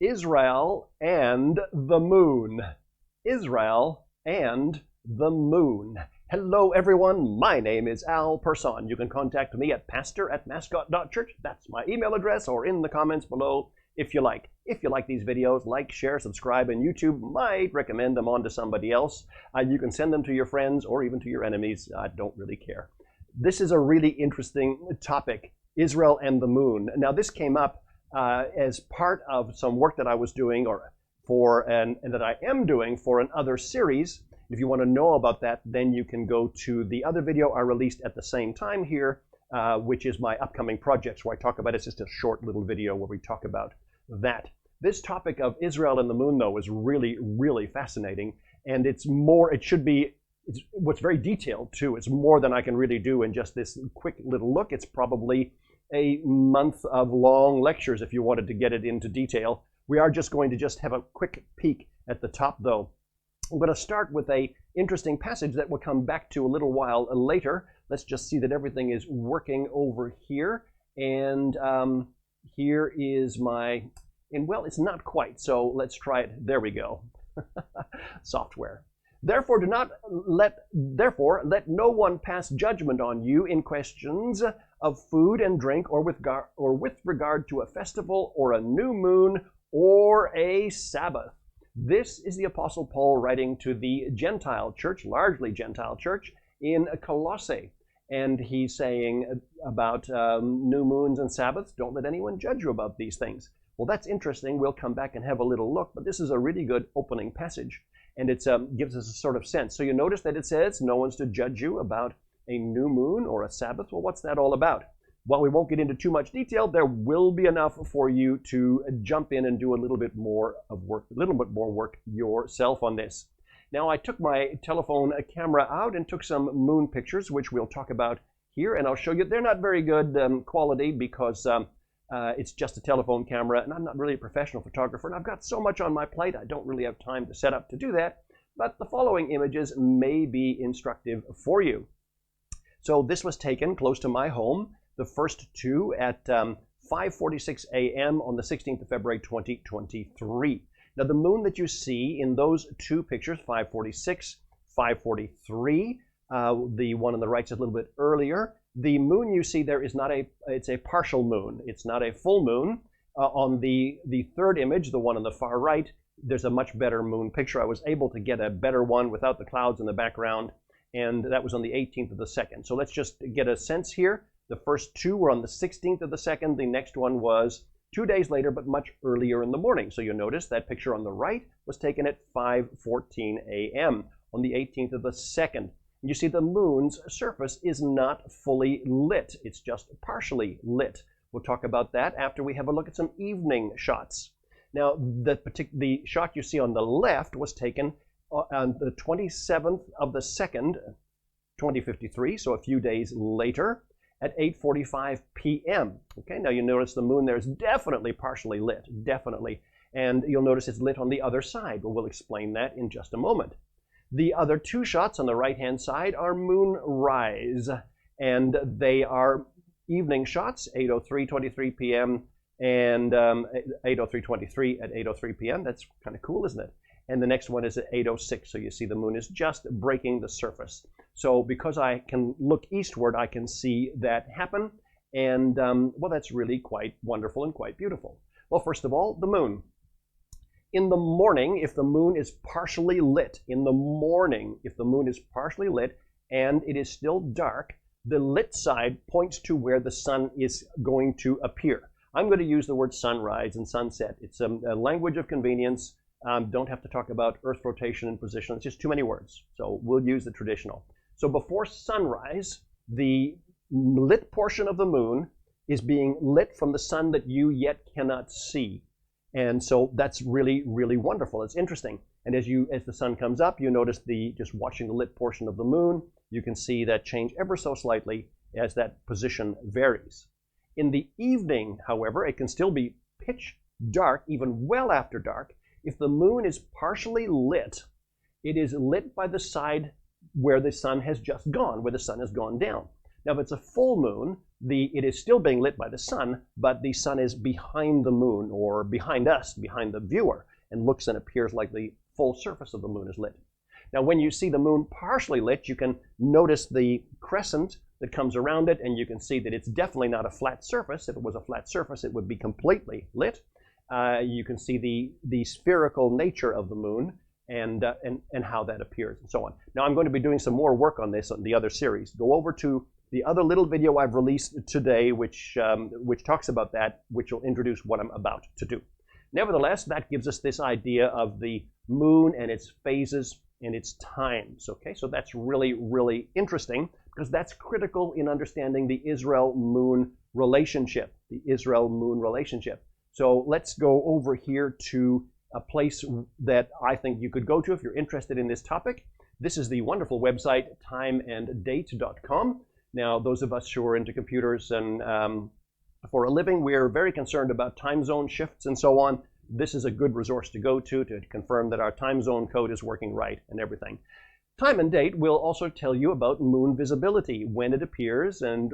Israel and the moon. Israel and the moon. Hello everyone, my name is Persohn. You can contact me at pastor@mascot.church. That's my email address, or in the comments below if you like. If you like these videos, like, share, subscribe, and YouTube might recommend them on to somebody else. You can send them to your friends or even to your enemies. I don't really care. This is a really interesting topic, Israel and the moon. Now this came up as part of some work that I was doing and that I am doing for another series. If you want to know about that, then you can go to the other video I released at the same time here, which is my upcoming projects where I talk about it. It's just a short little video where we talk about that. This topic of Israel and the moon, though, is really, really fascinating. And it's what's very detailed, too. It's more than I can really do in just this quick little look. It's probably a month of long lectures if you wanted to get it into detail. We are just going to have a quick peek at the top, though. I'm going to start with an interesting passage that we'll come back to a little while later. Let's just see that everything is working over here. And here is well, it's not quite, so let's try it. There we go. Software. Therefore let no one pass judgment on you in questions of food and drink, or with regard to a festival, or a new moon, or a Sabbath. This is the Apostle Paul writing to the Gentile church, largely Gentile church, in Colossae. And he's saying about new moons and Sabbaths, don't let anyone judge you about these things. Well, that's interesting. We'll come back and have a little look, but this is a really good opening passage. And it gives us a sort of sense. So you notice that it says, no one's to judge you about a new moon or a Sabbath. Well, what's that all about? Well, we won't get into too much detail. There will be enough for you to jump in and do a little bit more work yourself on this. Now, I took my telephone camera out and took some moon pictures, which we'll talk about here. And I'll show you. They're not very good quality because it's just a telephone camera, and I'm not really a professional photographer, and I've got so much on my plate, I don't really have time to set up to do that. But the following images may be instructive for you. So this was taken close to my home. The first two at 5:46 a.m. on the 16th of February, 2023. Now, the moon that you see in those two pictures, 5:46, 5:43, the one on the right is a little bit earlier. The moon you see there is it's a partial moon. It's not a full moon. On the third image, the one on the far right, there's a much better moon picture. I was able to get a better one without the clouds in the background, and that was on the 18th of the 2nd. So let's just get a sense here. The first two were on the 16th of the 2nd. The next one was 2 days later, but much earlier in the morning. So you'll notice that picture on the right was taken at 5:14 a.m. on the 18th of the 2nd. You see the moon's surface is not fully lit. It's just partially lit. We'll talk about that after we have a look at some evening shots. Now, the shot you see on the left was taken on the 27th of the 2nd, 2053, so a few days later, at 8:45 p.m. Okay, now you notice the moon there is definitely partially lit, definitely. And you'll notice it's lit on the other side, but we'll explain that in just a moment. The other two shots on the right-hand side are moonrise, and they are evening shots, 8:03:23 p.m. and 8:03:23 at 8:03 p.m. That's kind of cool, isn't it? And the next one is at 8:06, so you see the moon is just breaking the surface. So because I can look eastward, I can see that happen, and well, that's really quite wonderful and quite beautiful. Well, first of all, the moon. In the morning, if the moon is partially lit, and it is still dark, the lit side points to where the sun is going to appear. I'm going to use the word sunrise and sunset. It's a language of convenience. Don't have to talk about Earth rotation and position. It's just too many words. So we'll use the traditional. So before sunrise, the lit portion of the moon is being lit from the sun that you yet cannot see. And so that's really, really wonderful. It's interesting. And as the sun comes up, you notice just watching the lit portion of the moon, you can see that change ever so slightly as that position varies. In the evening, however, it can still be pitch dark, even well after dark. If the moon is partially lit, it is lit by the side where the sun has just gone, where the sun has gone down. Now, if it's a full moon, it is still being lit by the sun, but the sun is behind the moon, or behind us, behind the viewer, and looks and appears like the full surface of the moon is lit. Now, when you see the moon partially lit, you can notice the crescent that comes around it, and you can see that it's definitely not a flat surface. If it was a flat surface, it would be completely lit. You can see the spherical nature of the moon and how that appears and so on. Now, I'm going to be doing some more work on this on the other series. Go over to the other little video I've released today, which talks about that, which will introduce what I'm about to do. Nevertheless, that gives us this idea of the moon and its phases and its times. Okay, so that's really, really interesting, because that's critical in understanding the Israel-moon relationship, the Israel-moon relationship. So let's go over here to a place that I think you could go to if you're interested in this topic. This is the wonderful website, timeanddate.com. Now, those of us who are into computers and for a living, we're very concerned about time zone shifts and so on. This is a good resource to go to confirm that our time zone code is working right and everything. Time and Date will also tell you about moon visibility, when it appears and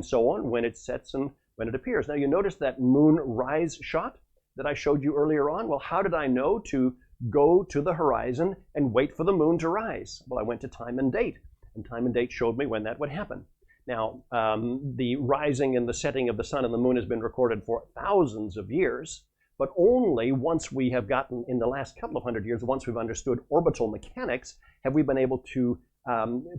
so on, when it sets and when it appears. Now, you notice that moon rise shot that I showed you earlier on. Well, how did I know to go to the horizon and wait for the moon to rise? Well, I went to Time and Date, and Time and Date showed me when that would happen. Now, the rising and the setting of the sun and the moon has been recorded for thousands of years, but only once we have gotten, in the last couple of hundred years, once we've understood orbital mechanics, have we been able to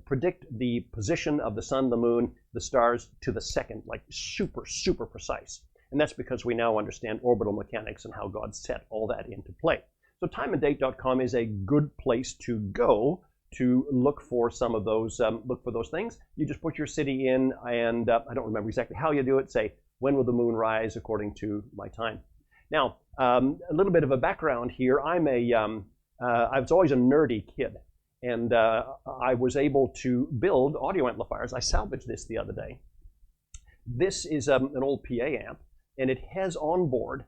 predict the position of the sun, the moon, the stars to the second, like super, super precise. And that's because we now understand orbital mechanics and how God set all that into play. So timeanddate.com is a good place to go to look for some of those, those things. You just put your city in, and I don't remember exactly how you do it. Say, when will the moon rise according to my time? Now, a little bit of a background here. I was always a nerdy kid, and I was able to build audio amplifiers. I salvaged this the other day. This is an old PA amp, and it has on board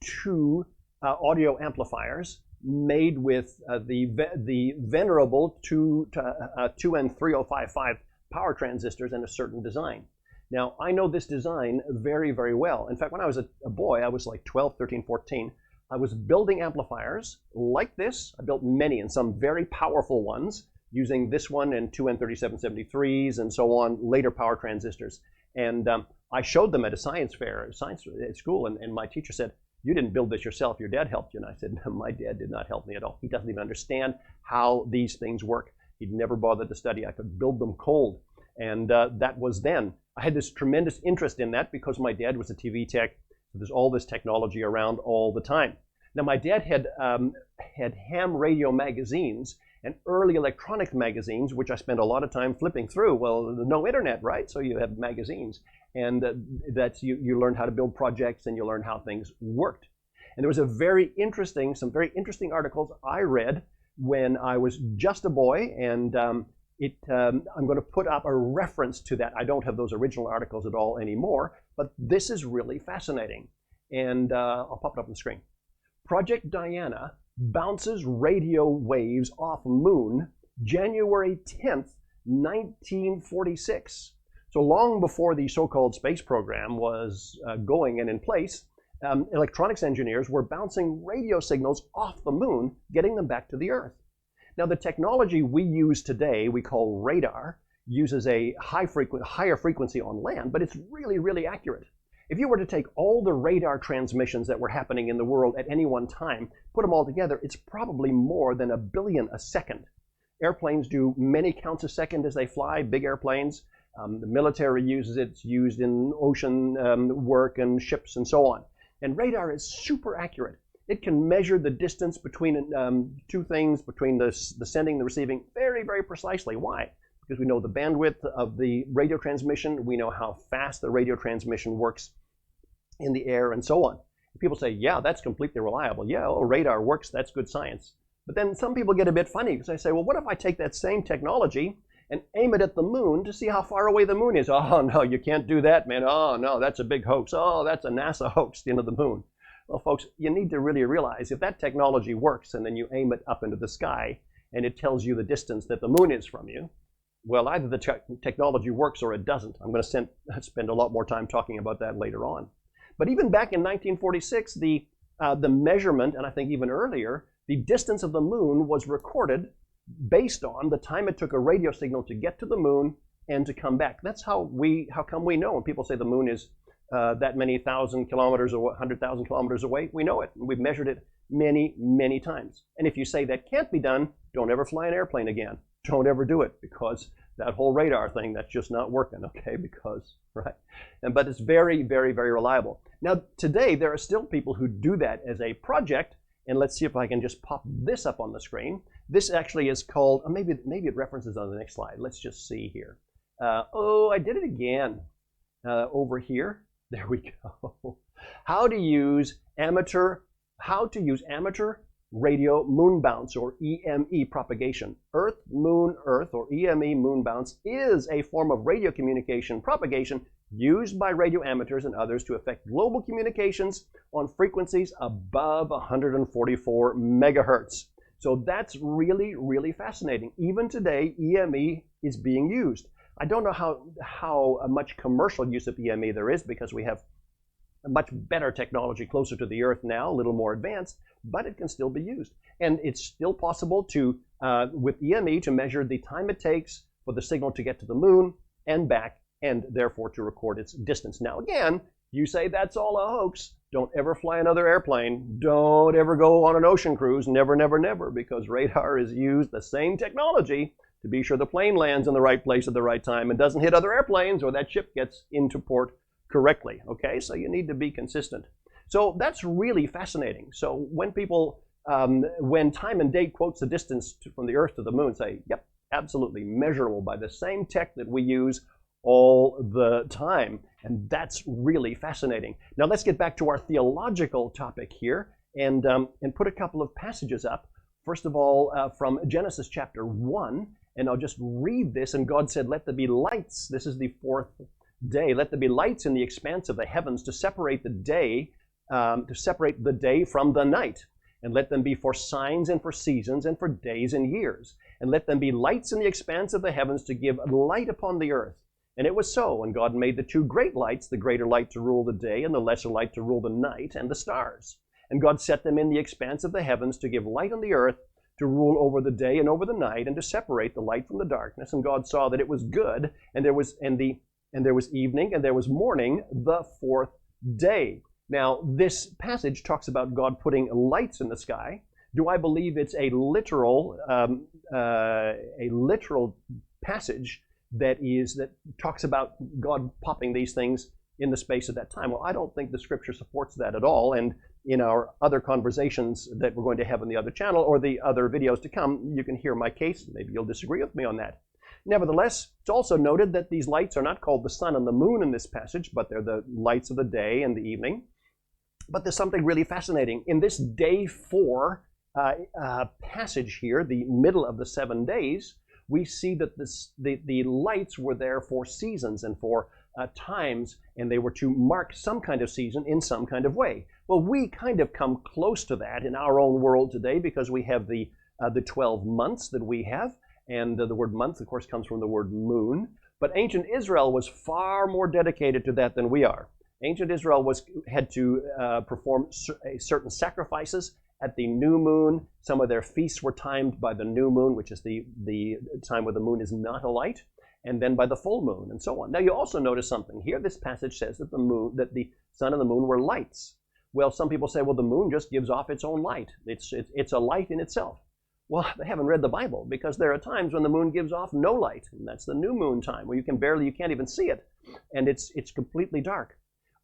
two audio amplifiers made with the venerable 2N3055 power transistors in a certain design. Now, I know this design very, very well. In fact, when I was a boy, I was like 12, 13, 14, I was building amplifiers like this. I built many, and some very powerful ones, using this one and 2N3773s and so on, later power transistors. And I showed them at a science fair, at school, and my teacher said, "You didn't build this yourself, your dad helped you." And I said, "No, my dad did not help me at all. He doesn't even understand how these things work. He'd never bothered to study. I could build them cold." And that was then. I had this tremendous interest in that because my dad was a TV tech. So there's all this technology around all the time. Now, my dad had ham radio magazines and early electronic magazines, which I spent a lot of time flipping through. Well, no internet, right? So you have magazines. And that's you learn how to build projects, and you learn how things worked. And there was some very interesting articles I read when I was just a boy, and I'm going to put up a reference to that. I don't have those original articles at all anymore, but this is really fascinating. And I'll pop it up on the screen. Project Diana bounces radio waves off moon January 10th, 1946. So long before the so-called space program was going and in place, electronics engineers were bouncing radio signals off the moon, getting them back to the Earth. Now, the technology we use today, we call radar, uses a higher frequency on land, but it's really, really accurate. If you were to take all the radar transmissions that were happening in the world at any one time, put them all together, it's probably more than 1 billion a second. Airplanes do many counts a second as they fly, big airplanes. The military uses it. It's used in ocean work and ships and so on. And radar is super accurate. It can measure the distance between two things, between the sending and the receiving, very, very precisely. Why? Because we know the bandwidth of the radio transmission. We know how fast the radio transmission works in the air and so on. People say, yeah, that's completely reliable. Yeah, oh, radar works. That's good science. But then some people get a bit funny because they say, well, what if I take that same technology and aim it at the moon to see how far away the moon is? Oh, no, you can't do that, man. Oh, no, that's a big hoax. Oh, that's a NASA hoax into the moon. Well, folks, you need to really realize if that technology works and then you aim it up into the sky and it tells you the distance that the moon is from you, Well, either the technology works or it doesn't. I'm going to spend a lot more time talking about that later on. But even back in 1946, the measurement, and I think even earlier, the distance of the moon was recorded based on the time it took a radio signal to get to the moon and to come back. That's how come we know when people say the moon is that many thousand kilometers or 100,000 kilometers away. We know it. We've measured it many, many times. And if you say that can't be done, don't ever fly an airplane again. Don't ever do it, because that whole radar thing, that's just not working, okay? Right? But it's very, very, very reliable. Now, today, there are still people who do that as a project, and let's see if I can just pop this up on the screen. This actually is called, maybe it references on the next slide. Let's just see here. I did it again. Over here. There we go. How to use amateur radio moon bounce, or EME propagation. Earth, moon, Earth, or EME moon bounce is a form of radio communication propagation used by radio amateurs and others to affect global communications on frequencies above 144 megahertz. So that's really, really fascinating. Even today, EME is being used. I don't know how much commercial use of EME there is, because we have a much better technology closer to the Earth now, a little more advanced, but it can still be used. And it's still possible to, with EME, to measure the time it takes for the signal to get to the moon and back, and therefore to record its distance. Now again, you say that's all a hoax. Don't ever fly another airplane. Don't ever go on an ocean cruise. Never, never, never, because radar is used, the same technology, to be sure the plane lands in the right place at the right time and doesn't hit other airplanes, or that ship gets into port correctly. Okay, so you need to be consistent. So that's really fascinating. So when people, when Time and Date quotes the distance from the Earth to the moon, say, yep, absolutely measurable by the same tech that we use all the time. And that's really fascinating. Now let's get back to our theological topic here and put a couple of passages up. First of all, from Genesis chapter 1, and I'll just read this. And God said, let there be lights. This is the fourth day. Let there be lights in the expanse of the heavens to separate the day, from the night. And let them be for signs and for seasons and for days and years. And let them be lights in the expanse of the heavens to give light upon the earth. And it was so. And God made the two great lights, the greater light to rule the day and the lesser light to rule the night, and the stars. And God set them in the expanse of the heavens to give light on the earth, to rule over the day and over the night, and to separate the light from the darkness. And God saw that it was good, and there was evening, and there was morning, the fourth day. Now, this passage talks about God putting lights in the sky. Do I believe it's a literal passage that talks about God popping these things in the space at that time? Well, I don't think the Scripture supports that at all. And in our other conversations that we're going to have on the other channel or the other videos to come, you can hear my case. Maybe you'll disagree with me on that. Nevertheless, it's also noted that these lights are not called the sun and the moon in this passage, but they're the lights of the day and the evening. But there's something really fascinating. In this day 4 passage here, the middle of the 7 days, we see that the lights were there for seasons and for times, and they were to mark some kind of season in some kind of way. Well, we kind of come close to that in our own world today, because we have the 12 months that we have, and the word month, of course, comes from the word moon. But ancient Israel was far more dedicated to that than we are. Ancient Israel had to perform certain sacrifices at the new moon. Some of their feasts were timed by the new moon, which is the time where the moon is not a light, and then by the full moon, and so on. Now, you also notice something here. This passage says that the sun and the moon were lights. Well, some people say, well, the moon just gives off its own light. It's a light in itself. Well, they haven't read the Bible, because there are times when the moon gives off no light, and that's the new moon time, where you can't even see it, and it's completely dark.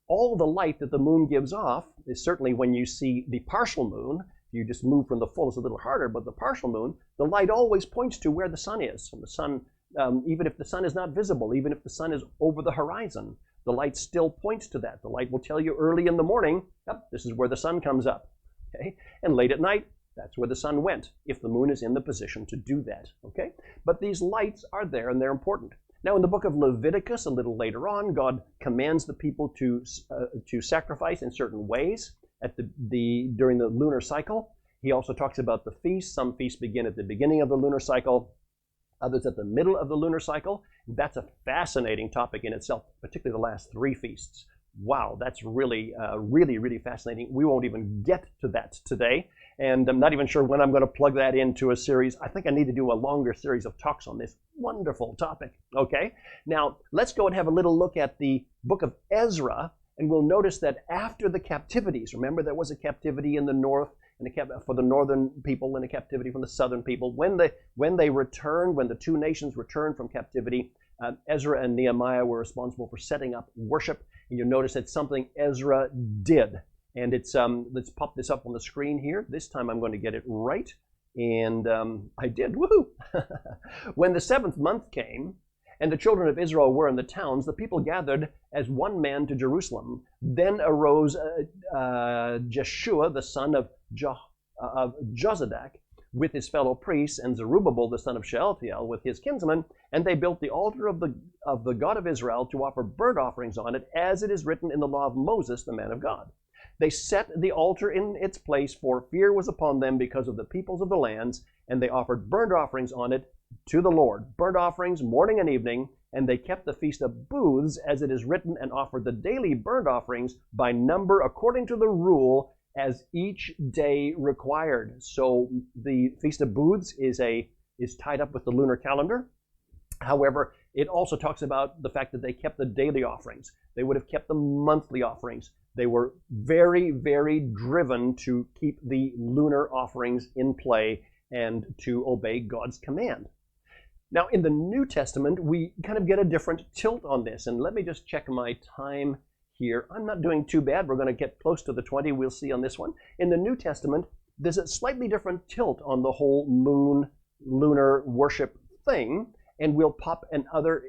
All the light that the moon gives off is certainly when you see the partial moon. You just move from the full, it's a little harder, but the partial moon, the light always points to where the sun is. And the sun, even if the sun is not visible, even if the sun is over the horizon, the light still points to that. The light will tell you early in the morning, yep, this is where the sun comes up. Okay? And late at night, that's where the sun went, if the moon is in the position to do that. Okay? But these lights are there, and they're important. Now, in the book of Leviticus, a little later on, God commands the people to sacrifice in certain ways during the lunar cycle. He also talks about the feasts. Some feasts begin at the beginning of the lunar cycle. others at the middle of the lunar cycle. That's a fascinating topic in itself, particularly the last 3 feasts. Wow, that's really, really fascinating. We won't even get to that today, and I'm not even sure when I'm going to plug that into a series. I think I need to do a longer series of talks on this wonderful topic. Okay, now let's go and have a little look at the book of Ezra, and we'll notice that after the captivities, remember there was a captivity in the north, and for the northern people, and a captivity from the southern people. When they returned, when the 2 nations returned from captivity, Ezra and Nehemiah were responsible for setting up worship. And you'll notice it's something Ezra did. And it's let's pop this up on the screen here. This time I'm going to get it right. And I did. Woohoo! When the 7th month came, and the children of Israel were in the towns, the people gathered as one man to Jerusalem. Then arose Jeshua, the son of Jozadak, with his fellow priests, and Zerubbabel, the son of Shealtiel, with his kinsmen, and they built the altar of the God of Israel to offer burnt offerings on it, as it is written in the law of Moses, the man of God. They set the altar in its place, for fear was upon them because of the peoples of the lands, and they offered burnt offerings on it to the Lord, burnt offerings morning and evening, and they kept the feast of booths, as it is written, and offered the daily burnt offerings by number according to the rule, as each day required. So the Feast of Booths is tied up with the lunar calendar. However, it also talks about the fact that they kept the daily offerings. They would have kept the monthly offerings. They were very, very driven to keep the lunar offerings in play and to obey God's command. Now, in the New Testament, we kind of get a different tilt on this. And let me just check my time here. I'm not doing too bad. We're going to get close to the 20. We'll see on this one. In the New Testament, there's a slightly different tilt on the whole moon lunar worship thing, and we'll pop another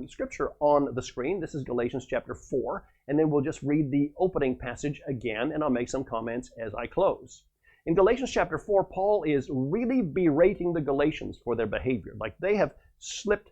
scripture on the screen. This is Galatians chapter 4, and then we'll just read the opening passage again, and I'll make some comments as I close. In Galatians chapter 4, Paul is really berating the Galatians for their behavior. Like they have slipped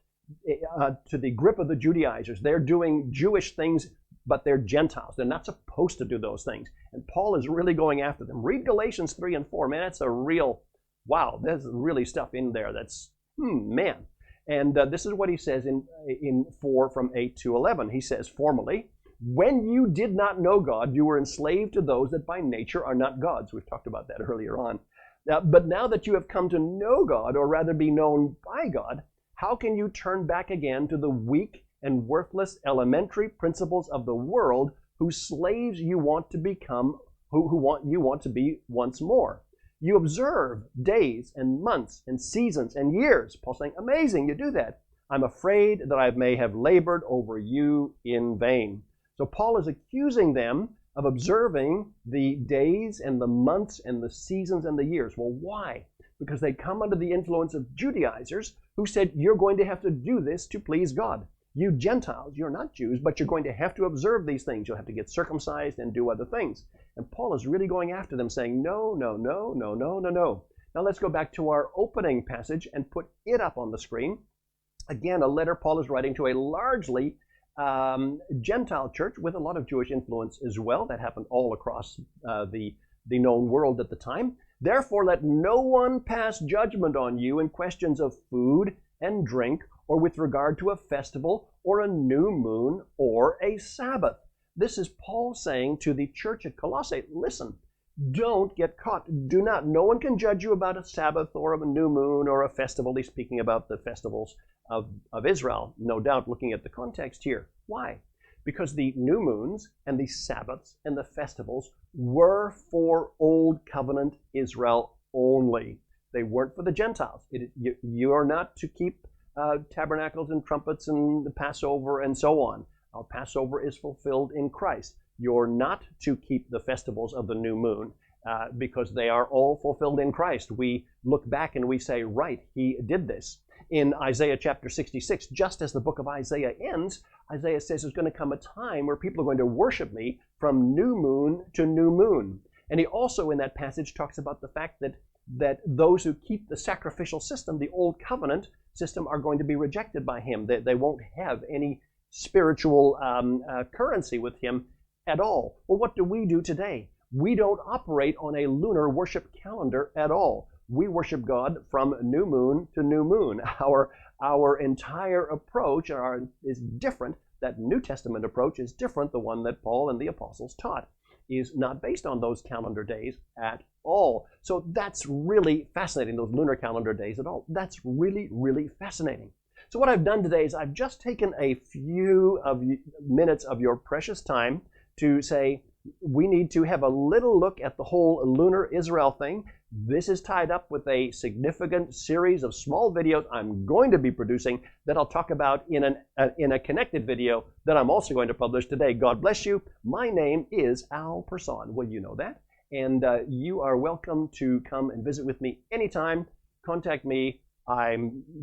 to the grip of the Judaizers. They're doing Jewish things, but they're Gentiles. They're not supposed to do those things. And Paul is really going after them. Read Galatians 3 and 4. Man, that's a real, wow, there's really stuff in there that's, man. And this is what he says in 4 from 8 to 11. He says, formerly, when you did not know God, you were enslaved to those that by nature are not gods. We've talked about that earlier on. But now that you have come to know God, or rather be known by God, how can you turn back again to the weak and worthless elementary principles of the world, whose slaves you want to become, you want to be once more? You observe days and months and seasons and years. Paul's saying, amazing, you do that. I'm afraid that I may have labored over you in vain. So Paul is accusing them of observing the days and the months and the seasons and the years. Well, why? Because they come under the influence of Judaizers who said, you're going to have to do this to please God. You Gentiles, you're not Jews, but you're going to have to observe these things. You'll have to get circumcised and do other things. And Paul is really going after them, saying, no. Now let's go back to our opening passage and put it up on the screen. Again, a letter Paul is writing to a largely Gentile church with a lot of Jewish influence as well. That happened all across the known world at the time. Therefore, let no one pass judgment on you in questions of food and drink, or with regard to a festival, or a new moon, or a Sabbath. This is Paul saying to the church at Colossae, listen, don't get caught. No one can judge you about a Sabbath or a new moon or a festival. He's speaking about the festivals of Israel, no doubt looking at the context here. Why? Because the new moons and the Sabbaths and the festivals were for Old Covenant Israel only. They weren't for the Gentiles. You are not to keep tabernacles and trumpets and the Passover and so on. Our Passover is fulfilled in Christ. You're not to keep the festivals of the new moon because they are all fulfilled in Christ. We look back and we say, right, he did this. In Isaiah chapter 66, just as the book of Isaiah ends, Isaiah says there's going to come a time where people are going to worship me from new moon to new moon. And he also in that passage talks about the fact that those who keep the sacrificial system, the old covenant system, are going to be rejected by him. They won't have any spiritual currency with him at all. Well, what do we do today? We don't operate on a lunar worship calendar at all. we worship God from new moon to new moon. Our entire approach is different. That New Testament approach is different. The one that Paul and the apostles taught is not based on those calendar days at all. So that's really fascinating, those lunar calendar days at all. That's really, really fascinating. So what I've done today is I've just taken a few minutes of your precious time to say, we need to have a little look at the whole lunar Israel thing. This is tied up with a significant series of small videos I'm going to be producing that I'll talk about in a connected video that I'm also going to publish today. God bless you. My name is Al Persohn. Well, you know that. And you are welcome to come and visit with me anytime. Contact me.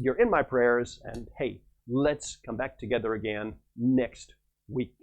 You're in my prayers. And hey, let's come back together again next week.